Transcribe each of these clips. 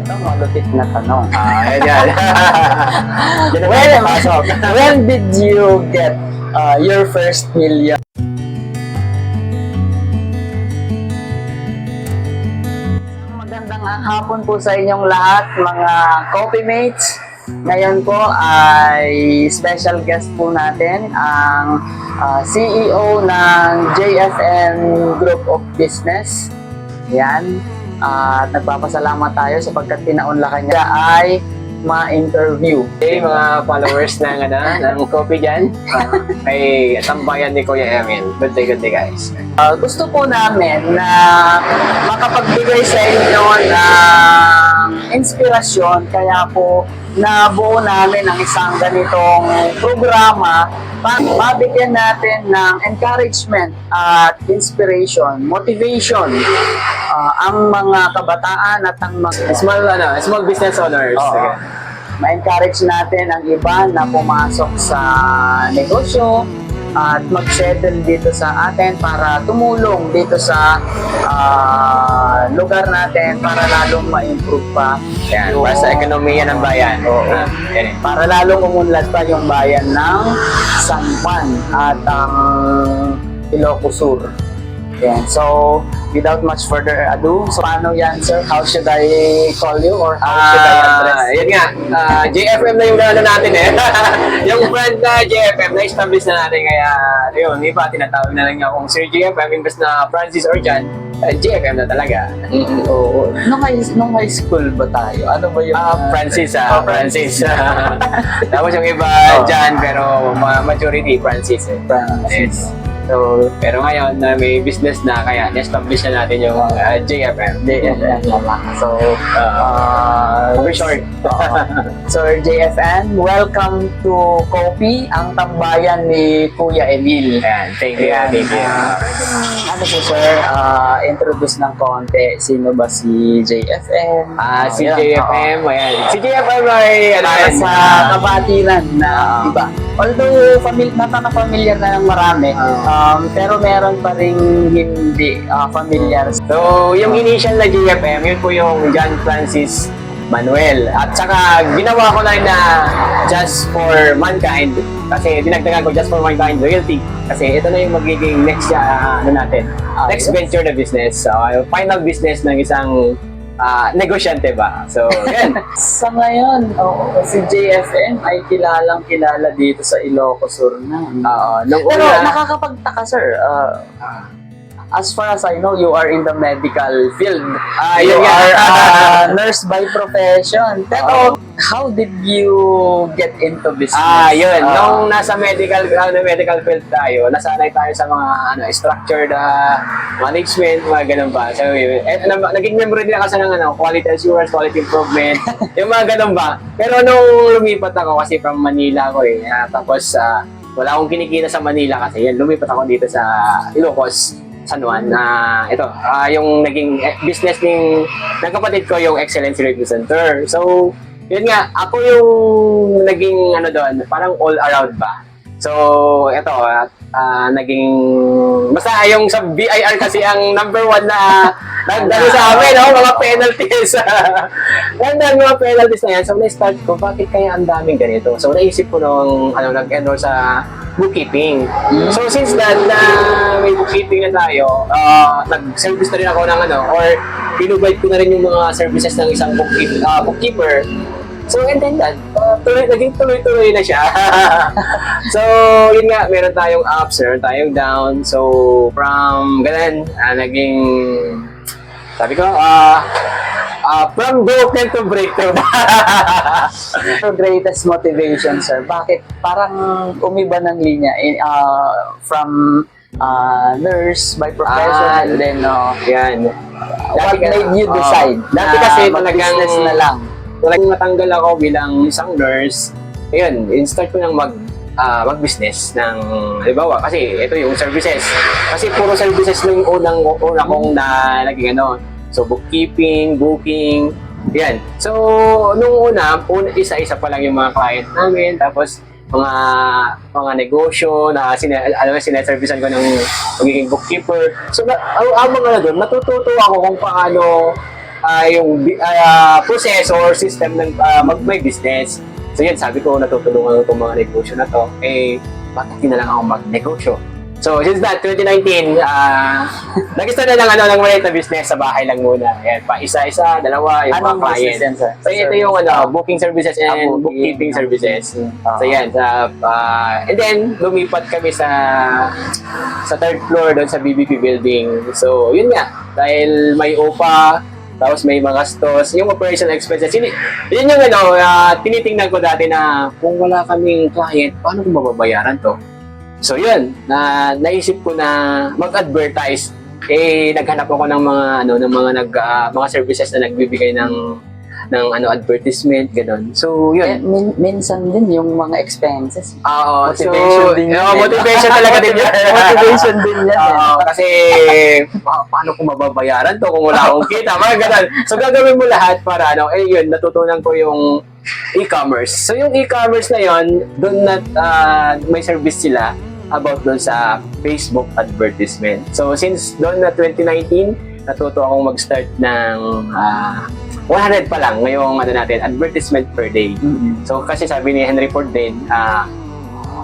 Ito, malupit na tanong. Ayan yan. Yan ang When, pasok. when did you get your first million? Magandang hapon po sa inyong lahat, mga coffee mates. Ngayon po ay special guest po natin ang CEO ng JFM Group of Business. Yan. At nagpapasalamat tayo sapagkat pinaunlakan niya ay ma-interview. Hey, mga followers ng, ng coffee dyan. Ay, tambayan ni Kuya Emil. Good day guys. Gusto po namin na makapagbigay sa inyo ng inspirasyon, kaya po nabuo namin ang isang ganitong programa para mabigyan natin ng encouragement at inspiration, motivation ang mga kabataan at ang mga Small business owners. Oo. Okay. Ma-encourage natin ang iba na pumasok sa negosyo at mag-settle dito sa atin para tumulong dito sa lugar natin para lalong ma-improve pa. Yan, para sa ekonomiya ng bayan. Oo. Yan. Para lalong umunlad pa yung bayan ng San Juan at ang Ilocos Sur. Yan. So, without much further ado, so paano yan, sir? How should I call you or how should I address you? Yun nga, JFM na yung ano natin eh. Yung brand na JFM, na-establish na natin. Kaya, yun, iba, tinatawag na lang akong Sir JFM, imbes na Francis or John, JFM na talaga. Oo. Nung high school ba tayo? Ano ba yung... Francis, Francis. Tapos yung iba, John, pero majority, Francis eh. Francis. So, pero ngayon, may business na, kaya na-establish na natin yung JFM. JFN naman. So, For short. Sir JFN, welcome to Coffee, ang tambayan ni Kuya Emil. Ayan, thank you. Ano po, sir? Introduce ng konti. Sino ba si JFN? Si Ayan, JFM, ayan. Si JFM ay, para sa kabatiran na iba. Although napaka-familiar na ng marami, pero meron pa rin hindi familiar. So, yung initial na JFM, yun po yung John Francis Manuel. At saka, ginawa ko na rin na Just for Mankind. Kasi dinagdagan ko Just for Mankind Royalty. Kasi ito na yung magiging next next venture na business. So, yung final business ng isang negosyante ba? So, yan. Sa ngayon, si JFN ay kilala dito sa Ilocos Sur na. Nung Pero una, nakakapagtaka, sir. As far as I know, you are in the medical field. You yun nga. are a nurse by profession. Pero how did you get into business? yun. Nung nasa medical field tayo, nasanay tayo sa mga structured management, mga ganun pa. So, naging member din kasi ng quality assurance, quality improvement, yung mga ganun ba. Pero nung lumipat ako, kasi from Manila ako eh, tapos wala akong kinikita sa Manila kasi yan, lumipat ako dito sa Ilocos, San Juan. Yung naging business ng kapatid ko, yung Excellence Review Center. So, yun nga, ako yung naging doon, parang all around ba. So, ito, naging, basta yung sa BIR kasi ang number one na nagdalo sa amin, mga penalties. Mga penalties na yan. So, na-start ko, bakit kaya ang daming ganito? So, naisip ko nung, nag-enroll sa bookkeeping. So, since that, may bookkeeping na tayo, nag-service na rin ako ng or pinubide ko na rin yung mga services ng isang bookkeeper. So, and then that, naging tuloy-tuloy na siya. So, yun nga, meron tayong ups, meron tayong down. So, from ganun, naging, sabi ko, from broken to breakthrough. Your greatest motivation, sir? Bakit parang umiba ng linya from nurse by profession, then yan. what made you decide? Dati kasi mag-business talagang na lang. Talagang matanggal ako bilang isang nurse. Ayun, in-start ko ng mag-business ng, halimbawa, kasi ito yung services. Kasi puro services nung una kong naging So, bookkeeping, booking, yan. So, nung una, isa-isa pa lang yung mga client namin. Tapos, mga negosyo na sineservisan ko ng magiging bookkeeper. So, ang mga doon, natututo ako kung paano proseso or system ng may business. So yun, sabi ko, natutulungan ko itong mga negosyo na to. Bakit di na lang ako magnegosyo? So, since that, 2019, nag-start na lang ng maliit na business sa bahay lang muna. Ayan, pa isa-isa, dalawa, yung Anong mga client. business yan, sir? So, ito yung booking services and bookkeeping services. So, yan. And then, lumipat kami sa third floor doon sa BBP building. So, yun nga. Dahil may OPA, tapos may mga gastos, yung operational expenses. Yun yung tinitingnan ko dati na kung wala kaming client, paano ko mababayaran to? So yun, naisip ko na mag-advertise. Naghanap ako ng mga services na nagbibigay ng advertisement, ganun. So yun. Minsan din yung mga expenses. Motivation din yan. Motivation talaga din yan. Motivation din yan. Kasi paano ko mababayaran to kung wala akong kita, mga ganun. So gagawin mo lahat para yun, natutunan ko yung e-commerce. So yung e-commerce na yun, doon may service sila about doon sa Facebook advertisement. So since doon na 2019, natuto akong mag-start ng 100 pa lang ngayong advertisement per day. So kasi sabi ni Henry Ford din,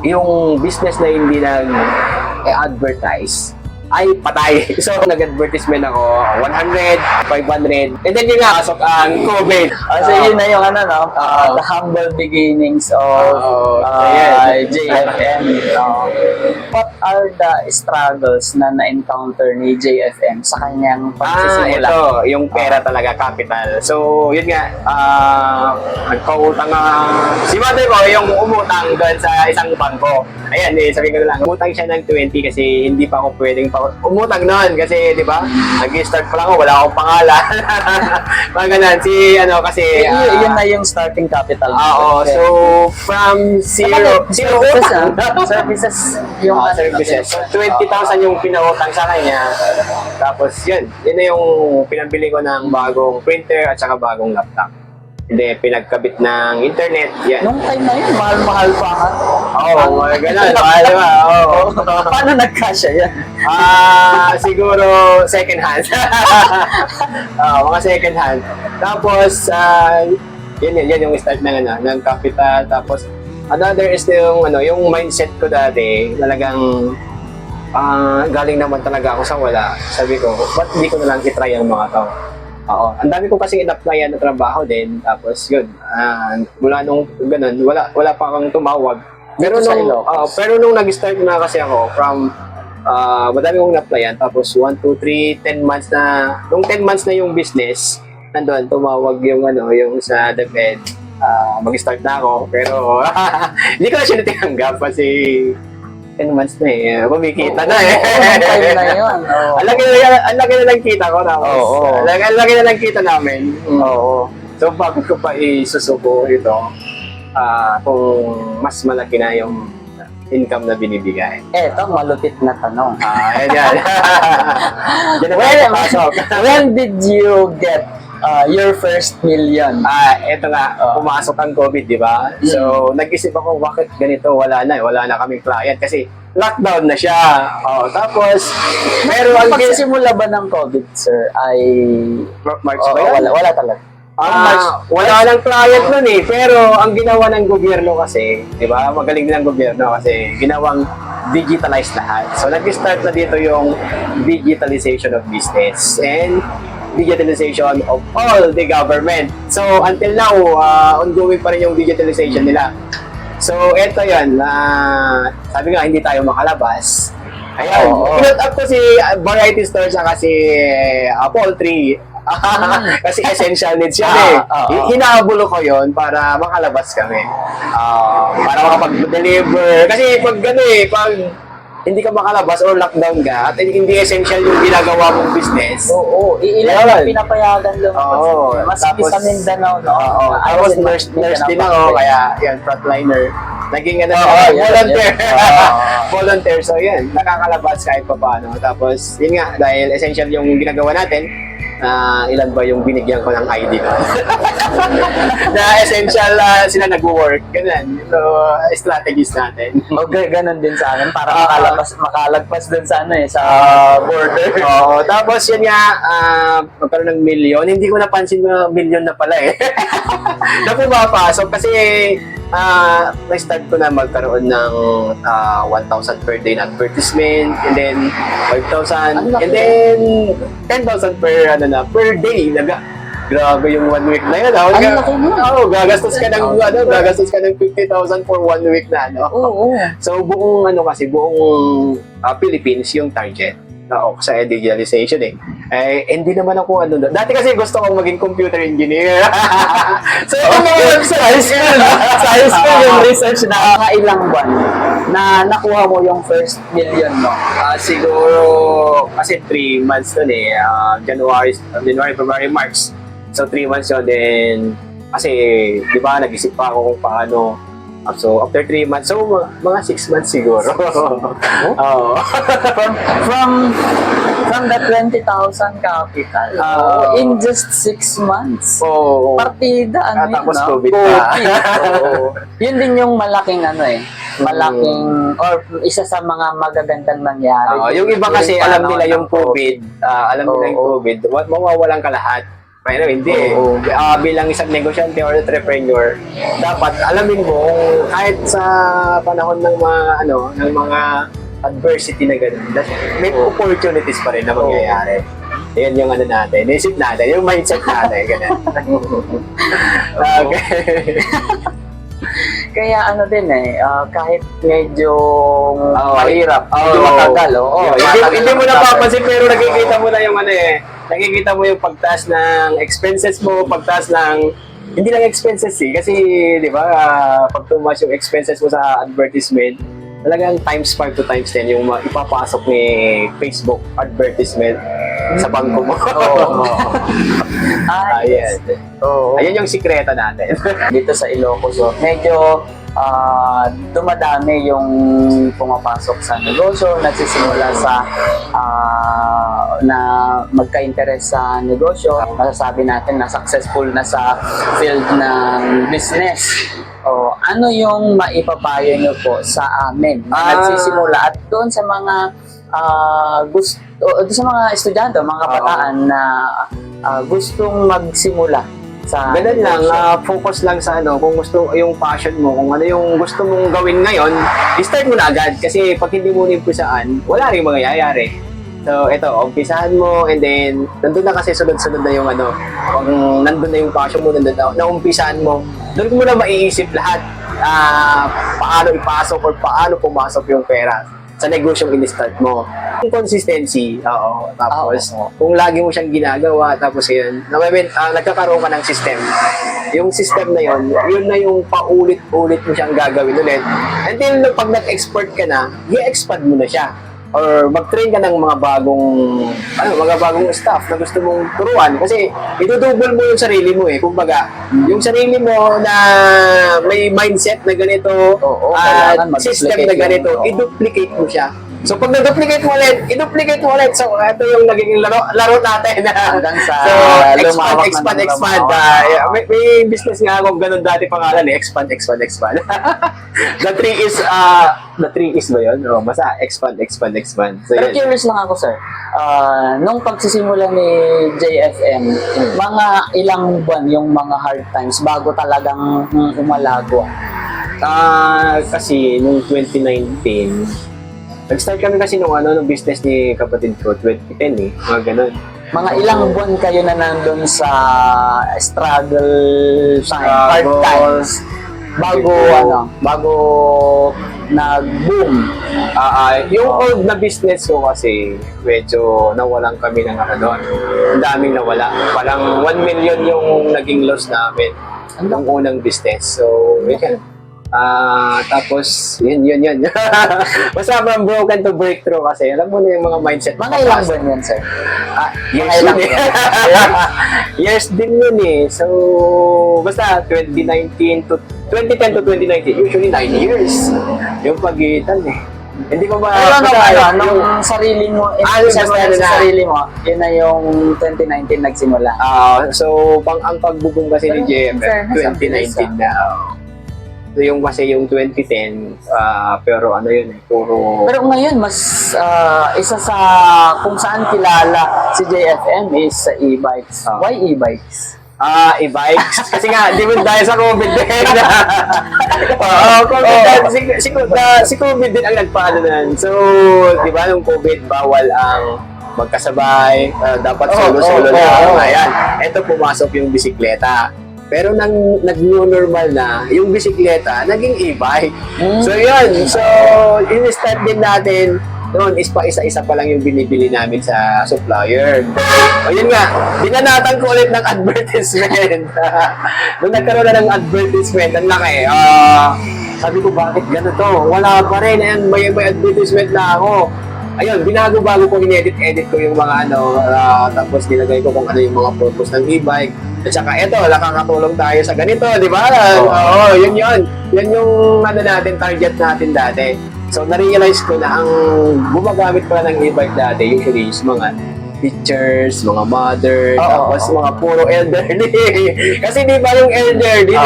yung business na hindi nag-advertise ay patay. So nag-advertisement ako 100, 500. And then yung pasok ang COVID. So yun na yung the humble beginnings of JFM. What are the struggles na na-encounter ni JFM sa kanyang pagsisimula? Ito, yung pera talaga, capital. So, yun nga, nagpautang si mother ko, yung umutang doon sa isang bangko. Ayan, sabi ko na lang, umutang siya ng 20 kasi hindi pa ako pwedeng umutang noon kasi, di ba, nag-start pa lang ako, wala akong pangalan. Mga ganun, kasi... yun na yung starting capital. So, from zero services yung services. So, 20,000 yung pinautang sa kanya. Tapos, yun na yung pinabili ko ng bagong printer at saka bagong laptop. Hindi, pinagkabit ng internet. Yan. Nung time na yun, mahal-mahal pa ka. Ganun. Mahal ba? Paano nagkasya yan? Siguro second hand. Mga second hand. Tapos, yan yung start ng capital. Tapos, another is yung mindset ko dati, talagang galing naman talaga ako sa wala. Sabi ko, ba't hindi ko na lang itry ang mga to? Ang dami ko kasing in-applyan na trabaho din. Tapos yun, mula nung ganun, wala pa akong tumawag. Pero nung nag-start na kasi ako from madami kong in-applyan. Tapos 1, 2, 3, 10 months na, nung 10 months na yung business, nandun, tumawag yung sa DepEd. Mag-start na ako, pero hindi ko na siya natinanggap kasi 10 months na kumikita na time na yun. Ang laki na lang kita ko tapos. Ang laki na lang kita namin. So bakit ko pa isusuko ito kung mas malaki na yung income na binibigay? Ito, malupit na tanong. Yan. When did you get your first million? Ito nga, pumasok ang COVID, di ba? So, nag-isip ako, bakit ganito? Wala na kaming client kasi lockdown na siya. Tapos, pero ang pagsisimula ba ng COVID, sir, ay... March ba yan? Wala talaga. Wala lang client nun pero ang ginawa ng gobyerno kasi, di ba? Magaling din ang gobyerno kasi ginawang digitalized lahat. So, nag-start na dito yung digitalization of business and digitalization of all the government. So, until now, ongoing pa rin yung digitalization nila. So, eto yun. Sabi nga, hindi tayo makalabas. Ayan. Pinut up ko si variety store saka si poultry. Kasi essential needs yan Hinabulo ko yon para makalabas kami. Para makapag-deliver. Kasi pag pag hindi ka makalabas or lockdown ka at hindi essential yung ginagawa mong business. Ilan yung pinapayagan lumabas. Mas tapos, sa Mindanao, tapos nurse din ako, kaya yan, frontliner. Naging ano, Oo, yan, volunteer. yan. Oo. Volunteer. So yan, nakakalabas kahit pa paano. Tapos, yun nga, dahil essential yung ginagawa natin, ilan ba yung binigyan ko ng ID ko? Na essential sila nag-work. Ganun. So, strategies natin. Okay, ganun din sa akin. Para makalagpas din sa sa border. Oo. Tapos yun nga, magkaroon ng million. Hindi ko napansin na million na pala eh. Na pumapasok kasi na-start ko na magkaroon ng 1,000 per day na advertisement, and then 5,000, and then 10,000 per day. Grabe yung 1 week na yun. Ang laki mo. Gagastos ka ng gagastos ka ng 50,000 for 1 week na Oo. So buong Philippines yung target sa digitalization eh. Hindi naman ako dati kasi gusto kong maging computer engineer. So yung mga websites Sa high school yung research na ilang buwan na nakuha mo yung first million mo. siguro kasi 3 months nun eh. January, February, March. So 3 months yun. Then kasi di ba nag-isip pa ako kung paano. So after 3 months, so mga 6 months siguro. Oo. From the 20,000 capital in just 6 months. Oo. Partida, Tapos no? COVID pa. Oo. Yun din yung malaking malaking or isa sa mga magagandang nangyari. Yung iba kasi During alam panahon nila yung ng COVID, yung COVID, mawawalan ka lahat. Pero hindi eh. Bilang isang negosyante or entrepreneur, dapat alamin mo kahit sa panahon ng mga adversity na gano'n, may opportunities pa rin na mangyayari. Yan yung natin, isip natin, yung mindset natin, gano'n. Okay. Kaya din kahit medyo mahirap, medyo matagal, Hindi mo napapansin pero nakikita mo na yung nakikita mo yung pagtaas ng expenses mo, pagtaas ng hindi lang expenses kasi di ba pag tumaas yung expenses mo sa advertisement, talagang times 5 to times 10 yung ipapasok ni Facebook advertisement sa bangko mo. Ayan. Ayan yung sikreto natin. Dito sa Ilocos, medyo dumadami yung pumapasok sa negosyo, nagsisimula sa na magka-interest sa negosyo. Masasabi natin na successful na sa field ng business. Ano yung maipapayo nyo po sa amin na nagsisimula at doon sa mga doon sa mga estudyante, mga kabataan na gustong magsimula sa Ganun lang, negosyo? focus lang sa kung gusto yung passion mo, kung ano yung gusto mong gawin ngayon, i-start mo na agad kasi pag hindi mo umpisaan, wala rin mangyayari. So, ito, umpisahan mo and then, nandun na kasi sunod-sunod na yung kung nandun na yung passion mo, nandun na umpisahan mo, doon mo na maiisip lahat paano ipasok or paano pumasok yung pera sa negosyong in-start mo. Yung consistency, tapos kung lagi mo siyang ginagawa, tapos yun, nagkakaroon ka ng system. Yung system na yun na yung paulit-ulit mo siyang gagawin ulit. Until pag nag-export ka na, i-expand mo na siya. Or mag-train ka ng mga bagong staff na gusto mong turuan kasi idudouble mo yung sarili mo kumbaga yung sarili mo na may mindset na ganito at system na ganito, i-duplicate mo siya. So pag na-duplicate mo ulit. So ito yung naging laro natin. Hanggang sa expand. May business nga ako ganun dati pangalan expand. The three is ba yun? Basta expand. So, Pero curious lang ako, sir. Nung pagsisimula ni JFM, mga ilang buwan yung mga hard times bago talagang umalago? Kasi nung 2019, nag-start kami kasi nung business ni kapatid ko, 2010 mga ganun. Mga ilang buwan kayo na nandun sa struggle time, hard times, bago nag-boom. Yung old na business ko kasi, medyo nawalan kami ng ang daming nawala. Parang 1 million yung naging loss namin ng unang business. So, Tapos, yun. Basta from broken to breakthrough kasi, alam mo na yung mga mindset. Mga ilang buwan yan, sir? Years ilang din eh. Years din yun eh. So, basta 2010 to 2019, usually 9 years. Yung pagitan eh. Hindi ko ba... Pero ano basta kaya, yung- nung sarili mo, basta sa ano na. sarili mo, yun na yung 2019 nagsimula. So, ang pagbubong kasi ni Pero, in JFF, fairness, ang bilis, 2019 na. So, yung kasi yung 2010, pero ano yun eh, puro... Pero ngayon, mas isa sa kung saan kilala si JFM is sa e-bikes. Why e-bikes? E-bikes. Kasi nga, di mo dahil sa COVID din. COVID din. Si COVID din ang nagpaano nan. So, di ba, nung COVID, bawal ang magkasabay, dapat solo-solo lang. Ayan, eto pumasok yung bisikleta. Pero nag-new normal na, yung bisikleta, naging e-bike. So, yun. So, in-start din natin, noon is pa isa-isa pa lang yung binibili namin sa supplier. O yun nga, dinanatan ko ulit ng advertisement. Nung nagkaroon na ng advertisement, ang laki. Sabi ko, bakit ganito? Wala pa rin. Ayan, may advertisement na ako. Ayun, binago-bago ko, in-edit ko yung mga tapos nilagay ko kung ano yung mga purpose ng e-bike. At saka eto, nakakatulong tayo sa ganito, di ba? Oo, yun. Yan yung natin, target natin dati. So, na-realize ko na ang gumagamit pala ng e-bike dati, usually is mga teachers, mga mother, tapos mga puro elderly. Kasi di ba yung elderly,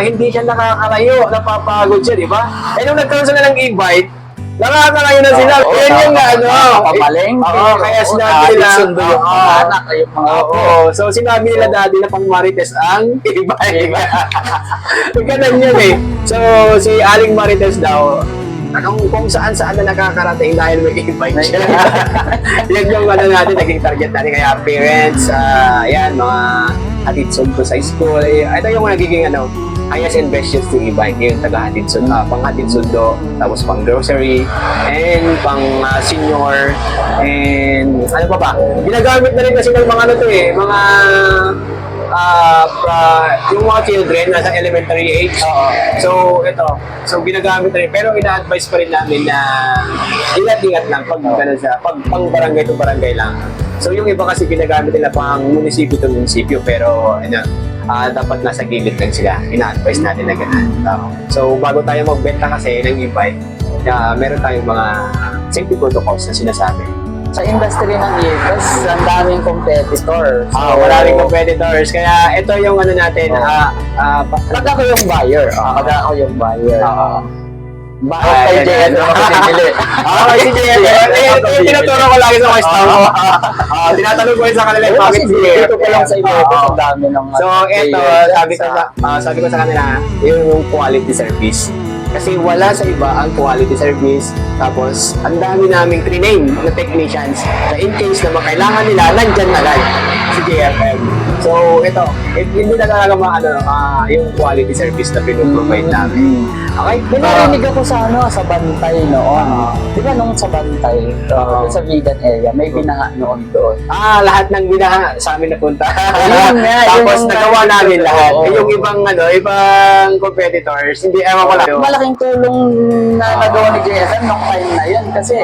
hindi siya nakakalayo, napapagod siya, di ba? Eh, nung nagkaroon sila ng e-bike, nakakalayo na sila. Yan yung Papalengke. Kaya sinabi nila, sundo yung mga anak, yung mga So, sinabi nila dati na pang Marites ang e-bike. Ganun yun eh. So, si Aling Marites daw, kung saan-saan na nakakarating dahil may e-bike siya. Yan yung natin, naging target natin. Kaya parents, yan, mga hatid sundo sa school. Ito yung nagiging highest and best use to e-bike. Yung taga-hatid sundo, pang-hatid sundo, tapos pang grocery, and pang senior, and ano pa ba? Ginagamit na rin kasi ng mga mga yung mga children nasa elementary age. So, ginagamit rin. Pero ina-advise pa rin namin na ingat-ingat lang pag gano'n siya. Pag pang barangay to barangay lang. So, yung iba kasi ginagamit nila pang munisipyo to munisipyo. Pero, dapat nasa gilid lang sila. Ina-advise natin na gano'n. So, bago tayo magbenta kasi ng e-bike, meron tayong mga safety protocols na sinasabi. Sa industry ng e-bikes, ang daming competitor. Maraming competitors. Kaya ito yung natin. Pag ako yung buyer. Pag ako yung buyer. Bakit Ay, kay JFM ako bibili? Si JFM. Yung tinuturo ko lagi sa customer. Tinatanong ko sa kanila yung Kasi bakit si dito ko lang sa JFM. e-bikes, ang dami ng So, ito, sabi ko sa kanila, yung quality service. Kasi wala sa iba ang quality service. Tapos, ang dami naming trinain na technicians na in case na makailangan nila, nandyan na lang si JFM. So, ito, hindi na talaga yung quality service na pinuprovide namin. Okay? May narinig ako sa Bantay noon. Di ba nung sa Bantay, sa vegan area, may binaha noon doon. Lahat ng binaha sa amin napunta. Ayun nga, Tapos yun yung nagawa namin narinig ko. lahat. Oo. Yung ibang competitors, hindi ewan ko lang. Malaking tulong na nagawa ni JFM nung time na yun. Kasi,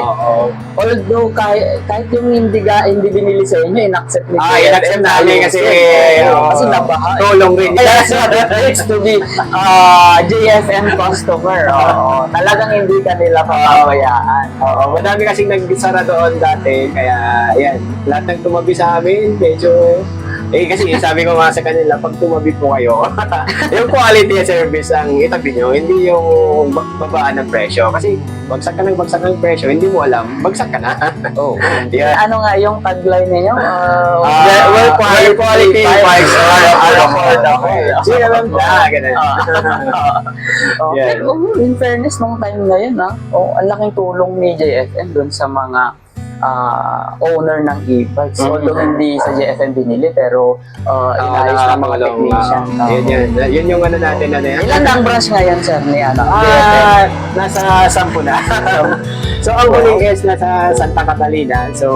although kahit yung hindi binili sa inyo, in-accept ni JFM. In-accept namin kasi kasi nabaha. tulong rin. Kaya it's to be JFM customer. Talagang hindi ka nila papabayaan. Madami kasing nagsara doon dati, kaya yan, lahat ng tumabi sa amin, medyo kasi sabi ko nga sa kanila, pag tumabi po kayo, yung quality service ang itabi nyo, hindi yung babaan ng presyo. Kasi bagsak ka ng presyo, hindi mo alam, bagsak ka na. Ano nga yung tagline ninyo? Well quality bikes are affordable. Sige lang na, ganun. Pero in fairness, nung time na yun, ang laking tulong ni JFM dun sa mga owner ng e-bikes. Although hindi sa JFM binili, pero inayos ng mga technician. Yun yung natin na yan. Ilan ang branch ngayon, sir, ni JFM? Nasa 10 na. So, ang huling is nasa Santa Catalina. So,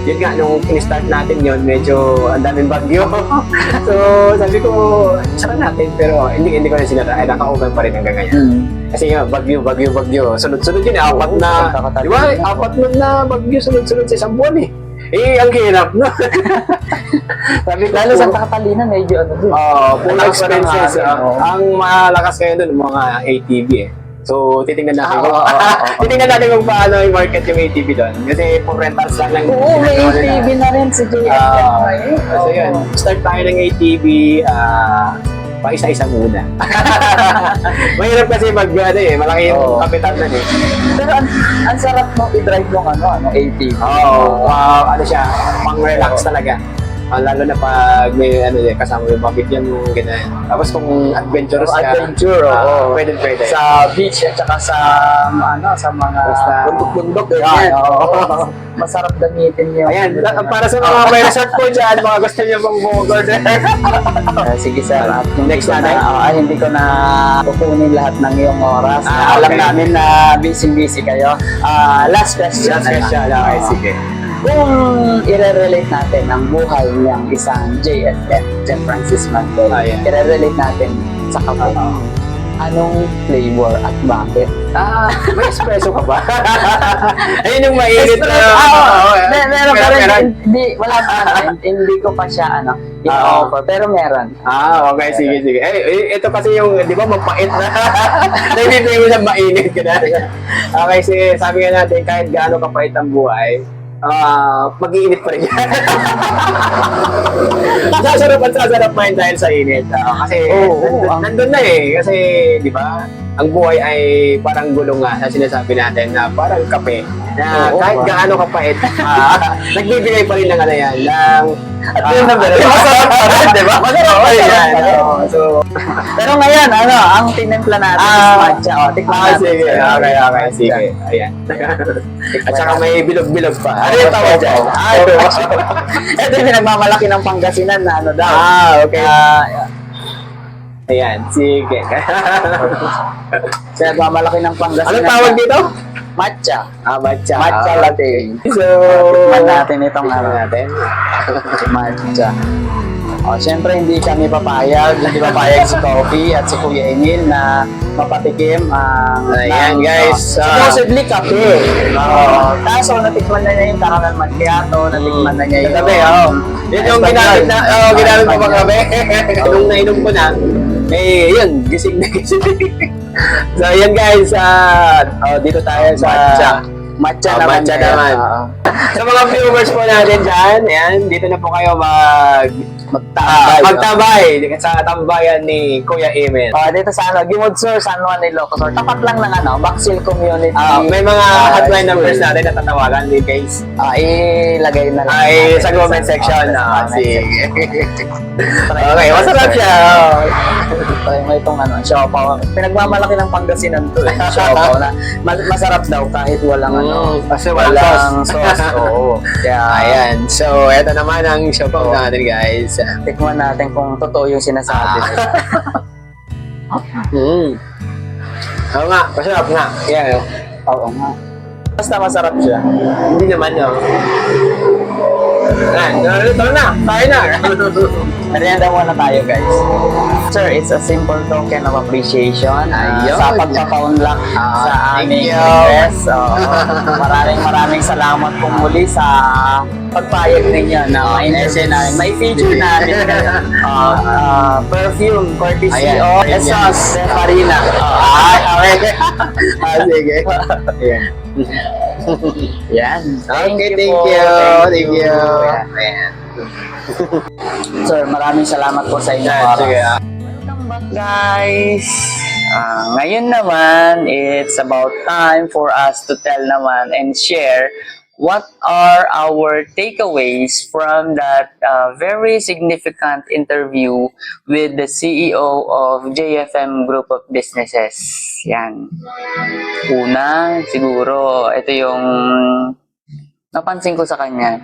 yun nga, nung in-start natin yun, medyo ang daming bagyo. So, sabi ko, sara natin, pero hindi ko na sinara. Ay, nakaugan pa rin hanggang ngayon. Kasi nga, bagyo. Sunod-sunod yun, apat na, di ba, apat na bagyo, sunod-sunod sa isang buwan eh. Eh, ang hirap, no? Sabi ko, Lalo sa Catalina, medyo ano din. full Malakas pa ng expenses. hangin, no? Ang malakas ngayon doon, mga ATV eh. So, titingnan natin Oo. titingnan natin kung paano i-market yung ATV doon. Kasi for rentals lang. Oo, may ATV na rin si JFM ngayon. So, yun. Start tayo ng ATV. Pa-isa-isa muna. Mahirap kasi malaki yung kapital nun eh. Pero ang sarap mo i-drive yung ATV. Ano siya, pang-relax talaga. Lalo na pag may kasama yung mabigyan mo, ganyan. Tapos kung adventurous ka, pwede. Sa beach at saka sa mga Basta- bundok-bundok. Yan, oo. Masarap gamitin yun. Ayan, para sa mga may resort po dyan, mga gusto niyo pang bumog-order. Sige sir, at Next natin. hindi ko na kukunin lahat ng iyong oras. Alam Okay. namin na busy kayo. Last question. Last question. Okay, sige. Kung i-relate natin ang buhay niyang isang JFM, Jeff Francis Mandel, Ayan. i-relate natin sa kape. Anong flavor at bakit? May espresso ka ba? Ayun yung mainit na. Meron pa rin. Wala pa rin. Hindi ko pa siya in-offer. Pero meron. Okay, sige. Ito kasi yung, di ba, mapait na. Nagbibigay mo siya mainit ka na. Okay, sige, sabi nga natin, kahit gaano kapait ang buhay, mag-iinit pa rin yan. Sasarap pa yun dahil sa init. Kasi nandun na eh. Kasi, di ba, ang buhay ay parang gulong nga na sinasabi natin na parang kape. Na kahit gaano kapait, nagbibigay pa rin ng yan. Masarap pa rin, di ba? Masarap pa rin yan. Pero ngayon, ang tinimpla natin is matcha. Tikman natin. Sige. Okay. Sige. Ayan. At saka may bilog-bilog pa. Ano yung tawag dyan? Ito yung pinagmamalaki ng Pangasinan na daw. Okay. Ayan, sige. Pinagmamalaki ng Pangasinan. Anong tawag dito? Matcha. Matcha. Matcha latte. So, Tikman natin itong natin. matcha. Siyempre hindi kami papayag si Coffee at si Kuya Emil na mapatikim ang Ayan, guys. supposedly kape. Kaso natikman na niya yung caramel macchiato, natikman na niya yung Yun yung ginamit mo pa kami. Nung nainom ko na, yun, gising na gising. So, ayan guys, dito tayo sa matcha Matcha naman. Sa mga viewers po natin dyan, ayan, dito na po kayo magtabay sa tambayan ni Kuya Emil. Dito sa Gimod Sur, San Juan, Ilocos Sur. Tapat lang ng Baxil Community. May mga hotline numbers natin na tatawagan din guys. Ilagay na lang. Sa comment section. Sige. Okay, masarap siya. May itong siopaw. Pinagmamalaki ng Pangasinan to eh. Siopaw na masarap daw kahit walang Kasi walang sauce. Oo. Kaya, Ayan. So, eto naman ang siopaw natin guys. tikman natin kung totoo yung sinasabi. Oo nga, masarap nga. Yan. Oo nga. Basta masarap siya. Hindi naman yun. Tara na, tayo na. Merienda muna tayo guys. Sir, it's a simple token of appreciation Ayun. sa pagpapaunlak sa thank aming you. request. Maraming salamat po muli sa pagpayag ninyo na may feature namin perfume courtesy Ayan. of Ayan. Esos de Farina. Okay. Sige. Ayan. Yan. Okay, thank po. you. Thank you. Ayan. Sir, maraming salamat po sa inyo. Sige. Welcome back guys! Ngayon naman, it's about time for us to tell naman and share what are our takeaways from that very significant interview with the CEO of JFM Group of Businesses. Yan. Una, siguro, ito yung napansin ko sa kanya.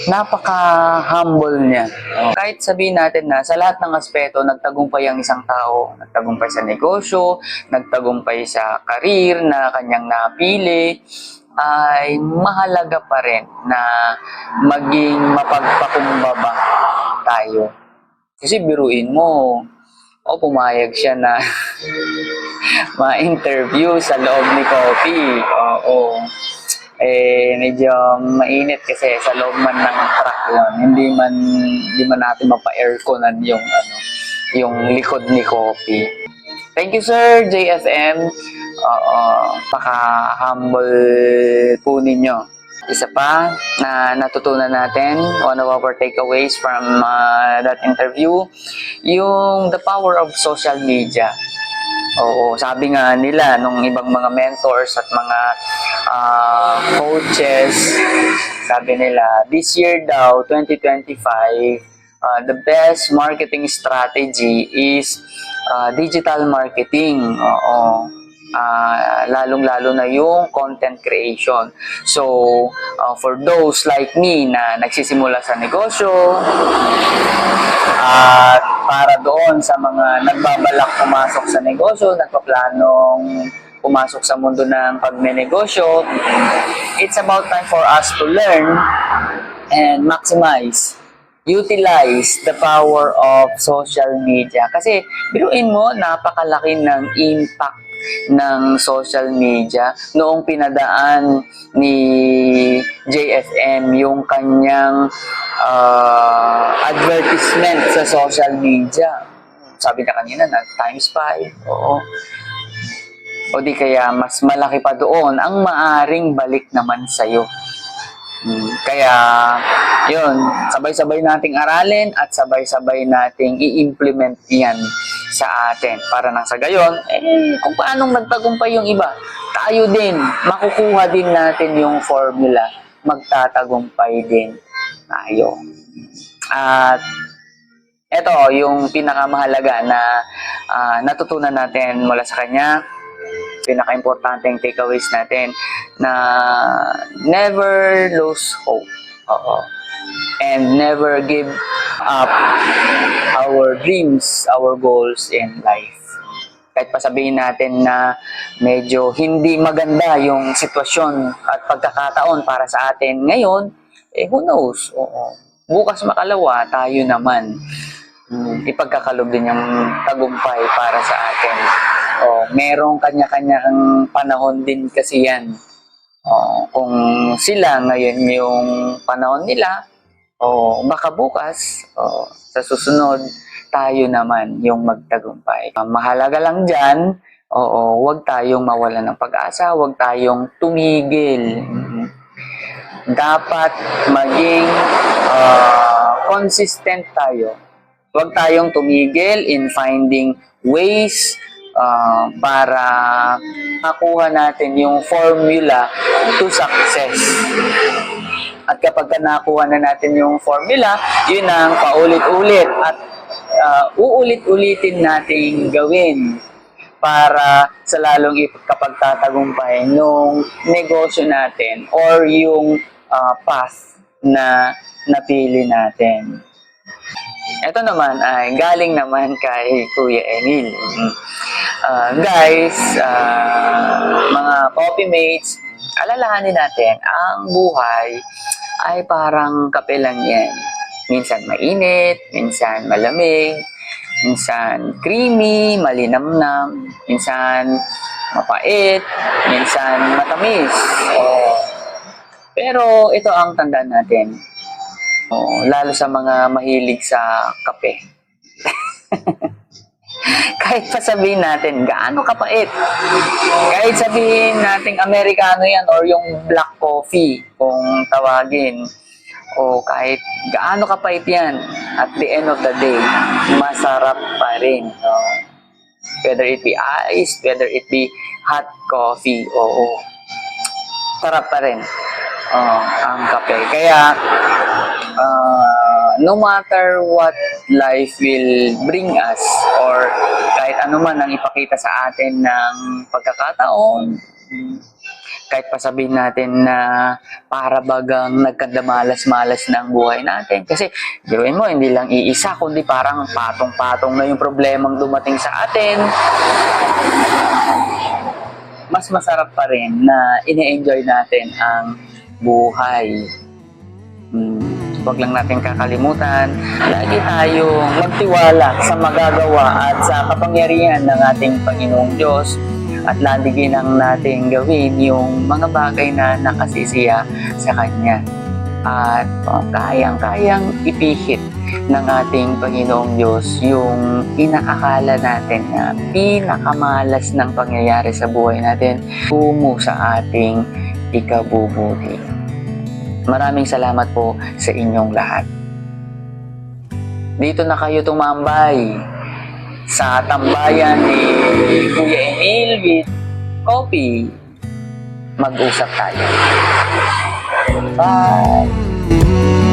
Napaka-humble niya. Kahit sabihin natin na sa lahat ng aspeto, nagtagumpay ang isang tao. Nagtagumpay sa negosyo, nagtagumpay sa karir na kanyang napili. ay mahalaga pa rin na maging mapagpakumbaba tayo. Kasi biruin mo, pumayag siya na ma-interview sa loob ni Coffee. Oo. Medyo mainit kasi sa loob man ng truck yun. Hindi man natin mapa-airconan yung likod ni Coffee. Thank you, Sir JFM. Paka-humble po ninyo. Isa pa na natutunan natin, one of our takeaways from that interview, yung the power of social media. Oo, sabi nga nila nung ibang mga mentors at mga coaches, sabi nila, this year daw, 2025, the best marketing strategy is digital marketing. Oo. Lalong-lalo na yung content creation. So, for those like me na nagsisimula sa negosyo, at para doon sa mga nagbabalak pumasok sa negosyo, nagpaplanong pumasok sa mundo ng pagnenegosyo, it's about time for us to learn and maximize, utilize the power of social media. Kasi biruin mo, napakalaki ng impact ng social media. Noong pinadaan ni JFM yung kanyang advertisement sa social media, sabi na kanina, times 5. Oo. O di kaya mas malaki pa doon ang maaring balik naman sa'yo. Kaya, yun, sabay-sabay nating aralin at sabay-sabay nating i-implement yan sa atin. Para nang sa gayon, kung paanong nagtagumpay yung iba, tayo din, makukuha din natin yung formula, magtatagumpay din tayo. At eto, yung pinakamahalaga na natutunan natin mula sa kanya, pinaka-importanting takeaways natin na never lose hope. Oo. And never give up our dreams, our goals in life. Kahit pa sabihin natin na medyo hindi maganda yung sitwasyon at pagkakataon para sa atin ngayon, who knows? Oo. Bukas makalawa, tayo naman. Ipagkakalob din yung tagumpay para sa atin. Merong kanya-kanyang panahon din kasi yan. Kung sila ngayon yung panahon nila, baka bukas, sa susunod, tayo naman yung magtagumpay. Mahalaga lang dyan, huwag tayong mawalan ng pag-asa, huwag tayong tumigil. Dapat maging consistent tayo. Huwag tayong tumigil in finding ways para makuha natin yung formula to success. At kapag nakuha na natin yung formula, yun ang paulit-ulit at uulit-ulitin nating gawin para sa lalong kapagtatagumpay nung negosyo natin or yung path na napili natin. Ito naman ay galing naman kay Kuya Emil. Guys, mga coffee mates, alalahanin natin, ang buhay ay parang kape lang yan. Minsan mainit, minsan malamig, minsan creamy, malinamnam, minsan mapait, minsan matamis. Pero ito ang tandaan natin. Lalo sa mga mahilig sa kape. Kahit pa sabihin natin, gaano kapait. Kahit sabihin natin Amerikano yan or yung black coffee kung tawagin. O kahit gaano kapait yan, at the end of the day, masarap pa rin. Whether it be iced, whether it be hot coffee, sarap pa rin ang kape. Kaya, no matter what life will bring us or kahit ano man ang ipakita sa atin ng pagkakataon, kahit pa sabihin natin na para bagang nagkadamalas-malas ng buhay natin. Kasi gawin mo, hindi lang iisa, kundi parang patong-patong na yung problemang dumating sa atin. mas masarap pa rin na ine-enjoy natin ang buhay. Huwag lang natin kakalimutan, lagi tayong magtiwala sa magagawa at sa kapangyarihan ng ating Panginoong Diyos at lagi lang natin gawin yung mga bagay na nakasisiya sa Kanya. At kayang-kayang ipihit ng ating Panginoong Diyos yung inaakala natin na pinakamalas ng pangyayari sa buhay natin tungo sa ating ikabubuti. Maraming salamat po sa inyong lahat. Dito na kayo tumambay sa tambayan ni Kuya Emil with Coffee. Mag-usap tayo. Bye!